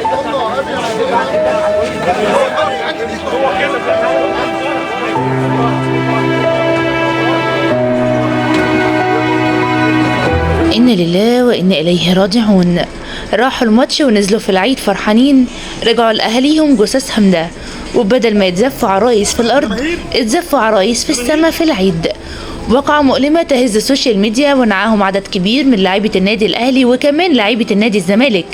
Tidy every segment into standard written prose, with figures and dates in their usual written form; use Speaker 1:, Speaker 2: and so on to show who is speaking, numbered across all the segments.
Speaker 1: إنا لله وإنا إليه راجعون. راحوا الماتش ونزلوا في العيد فرحانين، رجعوا لأهاليهم جثث هامدة، وبدل ما يتزفوا عرايس في الأرض اتزفوا عرايس في السماء في العيد. واقعة مؤلمة تهز السوشيال ميديا ونعاهم عدد كبير من لاعيبة النادي الأهلي وكمان لاعيبة النادي الزمالك.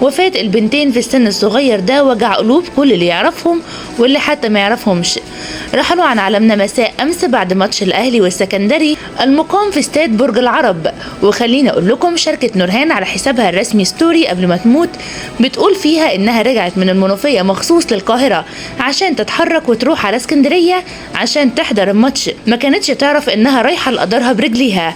Speaker 1: وفاة البنتين في السن الصغير ده وجع قلوب كل اللي يعرفهم واللي حتى ما يعرفهمش. رحلوا عن عالمنا مساء أمس بعد ماتش الأهلي والسكندري المقام في استاد برج العرب. وخليني أقول لكم، شاركت نورهان على حسابها الرسمي ستوري قبل ما تموت بتقول فيها إنها رجعت من المنوفية مخصوص للقاهرة عشان تتحرك وتروح على اسكندرية عشان تحضر الماتش، ما كانتش تعرف إنها رايحة لقدرها برجليها.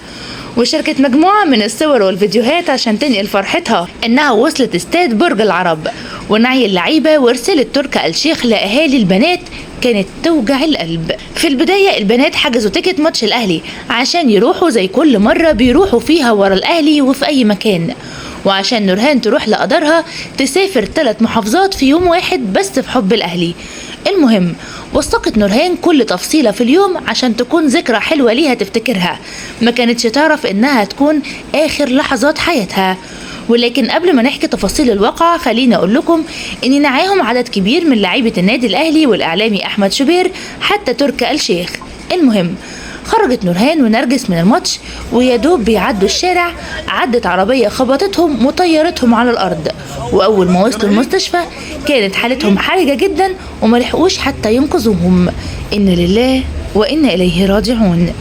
Speaker 1: وشاركت مجموعة من الصور والفيديوهات عشان تنقل فرحتها إنها وصلت استاد برج العرب ونعي اللعيبة ورسالة تركي آل الشيخ لأهالي البنات كانت توجع القلب. في البداية البنات حجزوا تيكت ماتش الأهلي عشان يروحوا زي كل مرة بيروحوا فيها ورا الأهلي وفي أي مكان، وعشان نورهان تروح لقدرها تسافر 3 محافظات في يوم واحد بس في حب الأهلي. المهم وثقت نورهان كل تفصيلة في اليوم عشان تكون ذكرى حلوة ليها تفتكرها، ما كانتش تعرف إنها تكون آخر لحظات حياتها. ولكن قبل ما نحكي تفاصيل الواقعة خليني أقول لكم إن نعاهم عدد كبير من لاعيبة النادي الأهلي والإعلامي أحمد شوبير حتى تركي آل الشيخ. المهم خرجت نورهان ونرجس من الماتش ويا دوب بيعدوا الشارع عدت عربية خبطتهم وطيرتهم على الأرض، وأول ما وصلوا المستشفى كانت حالتهم حرجة جدا وملحقوش حتى ينقذوهم. إنا لله وإنا إليه راجعون.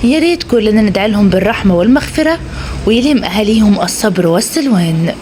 Speaker 1: يا ريت كلنا ندعي لهم بالرحمة والمغفرة ويلهم أهاليهم الصبر والسلوان.